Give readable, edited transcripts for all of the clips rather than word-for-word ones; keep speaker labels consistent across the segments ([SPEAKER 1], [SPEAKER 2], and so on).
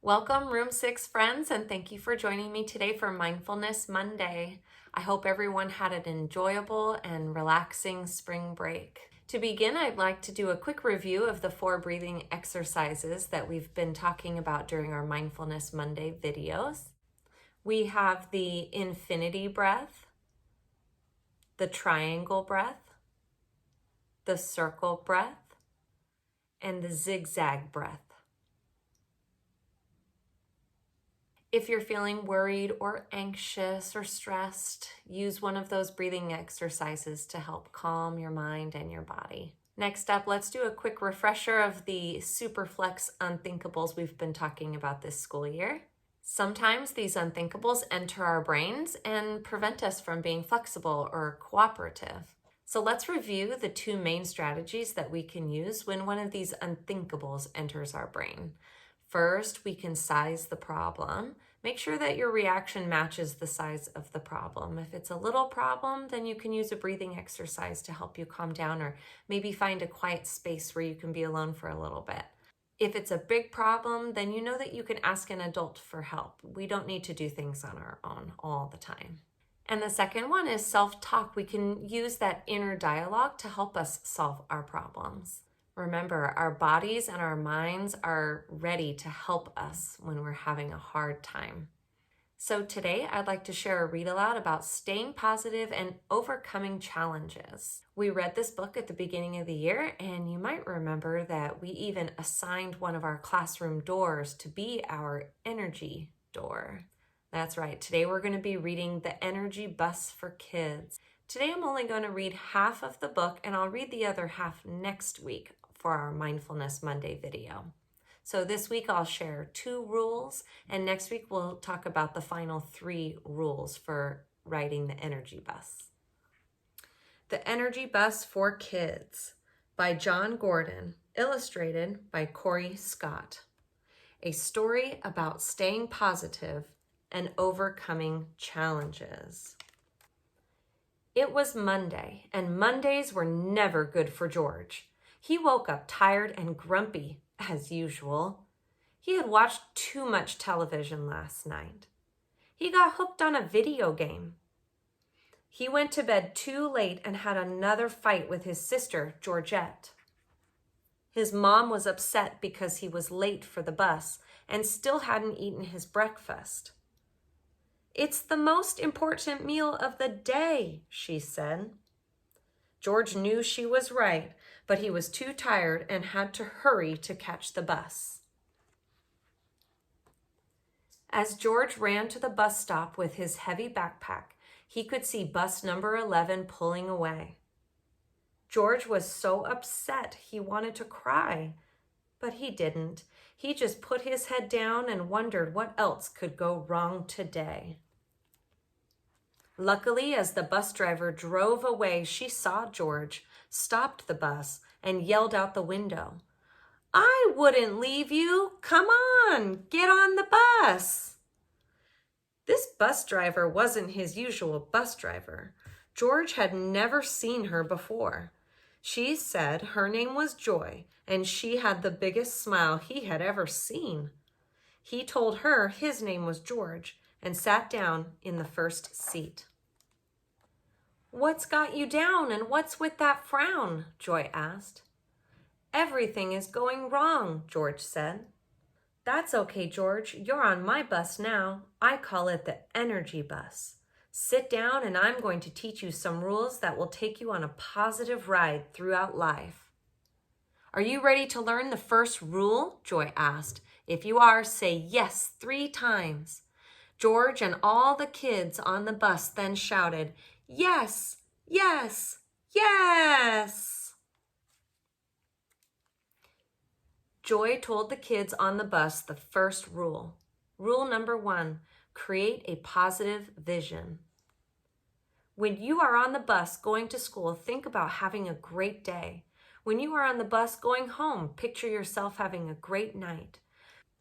[SPEAKER 1] Welcome, Room 6 friends, and thank you for joining me today for Mindfulness Monday. I hope everyone had an enjoyable and relaxing spring break. To begin, I'd like to do a quick review of the 4 breathing exercises that we've been talking about during our Mindfulness Monday videos. We have the infinity breath, the triangle breath, the circle breath, and the zigzag breath. If you're feeling worried or anxious or stressed, use one of those breathing exercises to help calm your mind and your body. Next up, let's do a quick refresher of the Superflex unthinkables we've been talking about this school year. Sometimes these unthinkables enter our brains and prevent us from being flexible or cooperative. So let's review the 2 main strategies that we can use when one of these unthinkables enters our brain. First, we can size the problem. Make sure that your reaction matches the size of the problem. If it's a little problem, then you can use a breathing exercise to help you calm down, or maybe find a quiet space where you can be alone for a little bit. If it's a big problem, then you know that you can ask an adult for help. We don't need to do things on our own all the time. And the second one is self-talk. We can use that inner dialogue to help us solve our problems. Remember, our bodies and our minds are ready to help us when we're having a hard time. So today, I'd like to share a read aloud about staying positive and overcoming challenges. We read this book at the beginning of the year, and you might remember that we even assigned one of our classroom doors to be our energy door. That's right, today we're going to be reading The Energy Bus for Kids. Today I'm only going to read half of the book, and I'll read the other half next week for our Mindfulness Monday video. So this week I'll share 2 rules, and next week we'll talk about the final 3 rules for riding the energy bus. The Energy Bus for Kids by John Gordon, illustrated by Corey Scott. A story about staying positive and overcoming challenges. It was Monday, and Mondays were never good for George. He woke up tired and grumpy, as usual. He had watched too much television last night. He got hooked on a video game. He went to bed too late and had another fight with his sister, Georgette. His mom was upset because he was late for the bus and still hadn't eaten his breakfast. "It's the most important meal of the day," she said. George knew she was right, but he was too tired and had to hurry to catch the bus. As George ran to the bus stop with his heavy backpack, he could see bus number 11 pulling away. George was so upset he wanted to cry, but he didn't. He just put his head down and wondered what else could go wrong today. Luckily, as the bus driver drove away, she saw George, stopped the bus, and yelled out the window, "I wouldn't leave you. Come on, get on the bus." This bus driver wasn't his usual bus driver. George had never seen her before. She said her name was Joy, and she had the biggest smile he had ever seen. He told her his name was George and sat down in the first seat. "What's got you down and what's with that frown?" Joy asked. "Everything is going wrong," George said. "That's okay, George. You're on my bus now. I call it the Energy Bus. Sit down and I'm going to teach you some rules that will take you on a positive ride throughout life." "Are you ready to learn the first rule?" Joy asked. "If you are, say yes 3 times. George and all the kids on the bus then shouted, "Yes, yes, yes!" Joy told the kids on the bus the first rule. Rule number 1, create a positive vision. When you are on the bus going to school, think about having a great day. When you are on the bus going home, picture yourself having a great night.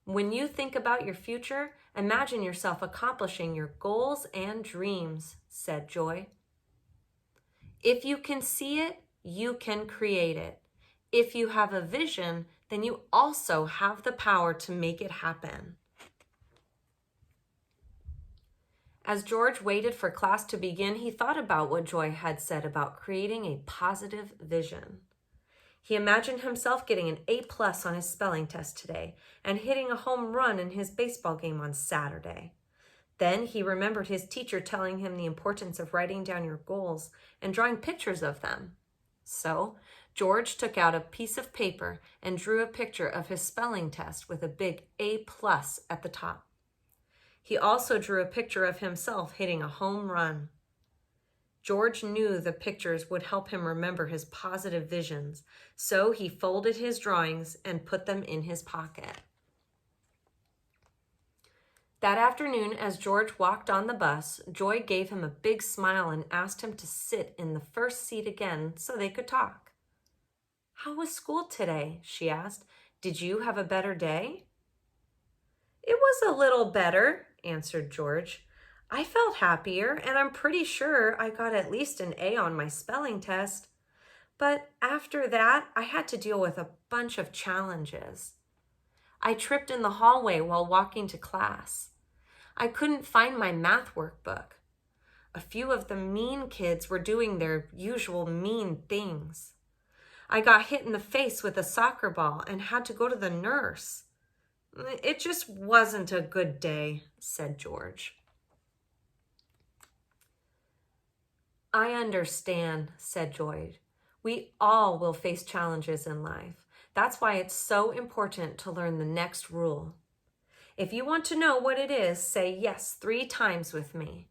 [SPEAKER 1] When you think about your future, imagine yourself accomplishing your goals and dreams, said Joy. If you can see it, you can create it. If you have a vision, then you also have the power to make it happen. As George waited for class to begin, he thought about what Joy had said about creating a positive vision. He imagined himself getting an A+ on his spelling test today and hitting a home run in his baseball game on Saturday. Then he remembered his teacher telling him the importance of writing down your goals and drawing pictures of them. So George took out a piece of paper and drew a picture of his spelling test with a big A+ at the top. He also drew a picture of himself hitting a home run. George knew the pictures would help him remember his positive visions, so he folded his drawings and put them in his pocket. That afternoon, as George walked on the bus, Joy gave him a big smile and asked him to sit in the first seat again so they could talk. "How was school today?" she asked. "Did you have a better day?" "It was a little better," answered George. "I felt happier, and I'm pretty sure I got at least an A on my spelling test. But after that, I had to deal with a bunch of challenges. I tripped in the hallway while walking to class. I couldn't find my math workbook. A few of the mean kids were doing their usual mean things. I got hit in the face with a soccer ball and had to go to the nurse. It just wasn't a good day," said George. "I understand," said Joy. "We all will face challenges in life. That's why it's so important to learn the next rule. If you want to know what it is, say yes 3 times with me."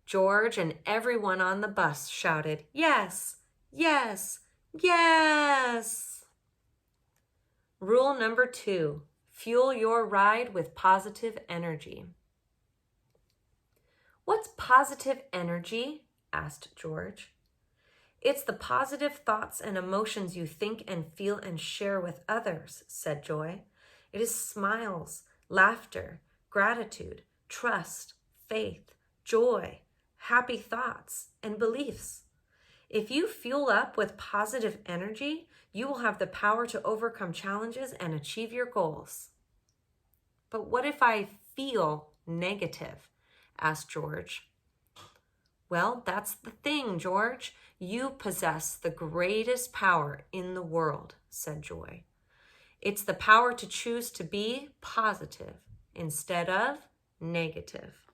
[SPEAKER 1] George and everyone on the bus shouted, "Yes, yes, yes." Rule number 2, fuel your ride with positive energy. "What's positive energy?" asked George. "It's the positive thoughts and emotions you think and feel and share with others," said Joy. "It is smiles, laughter, gratitude, trust, faith, joy, happy thoughts, and beliefs. If you fuel up with positive energy, you will have the power to overcome challenges and achieve your goals." "But what if I feel negative?" asked George. "Well, that's the thing, George. You possess the greatest power in the world," said Joy. "It's the power to choose to be positive instead of negative."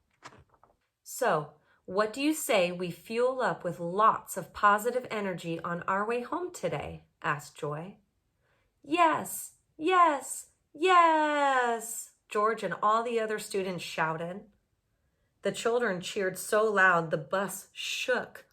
[SPEAKER 1] So, what do you say we fuel up with lots of positive energy on our way home today? Asked Joy. "Yes, yes, yes," George and all the other students shouted. The children cheered so loud the bus shook.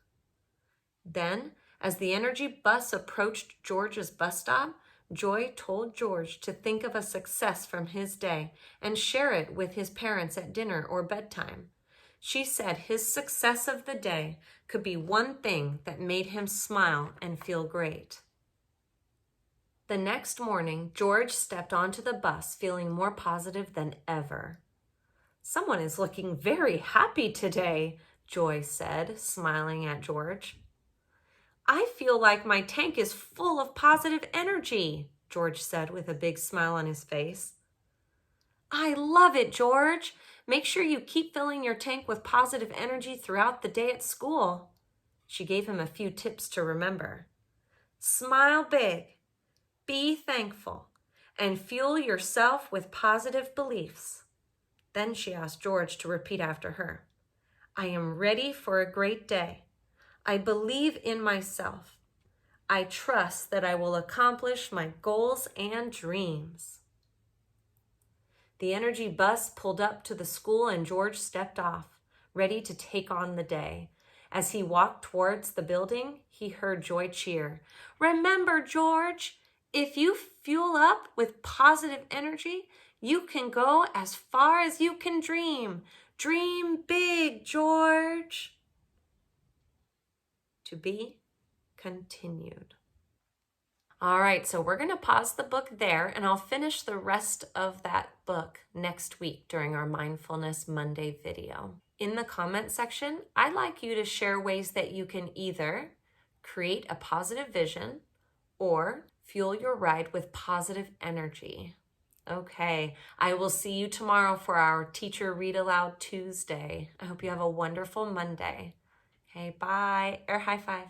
[SPEAKER 1] Then, as the energy bus approached George's bus stop, Joy told George to think of a success from his day and share it with his parents at dinner or bedtime. She said his success of the day could be one thing that made him smile and feel great. The next morning, George stepped onto the bus feeling more positive than ever. "Someone is looking very happy today," Joy said, smiling at George. "I feel like my tank is full of positive energy," George said with a big smile on his face. "I love it, George. Make sure you keep filling your tank with positive energy throughout the day at school." She gave him a few tips to remember. Smile big, be thankful, and fuel yourself with positive beliefs. Then she asked George to repeat after her. "I am ready for a great day. I believe in myself. I trust that I will accomplish my goals and dreams." The energy bus pulled up to the school and George stepped off, ready to take on the day. As he walked towards the building, he heard Joy cheer. "Remember, George, if you fuel up with positive energy, you can go as far as you can dream. Dream big, George." To be continued. All right, so we're going to pause the book there, and I'll finish the rest of that book next week during our Mindfulness Monday video. In the comment section, I'd like you to share ways that you can either create a positive vision or fuel your ride with positive energy. Okay, I will see you tomorrow for our Teacher Read Aloud Tuesday. I hope you have a wonderful Monday. Okay, bye. Air high five.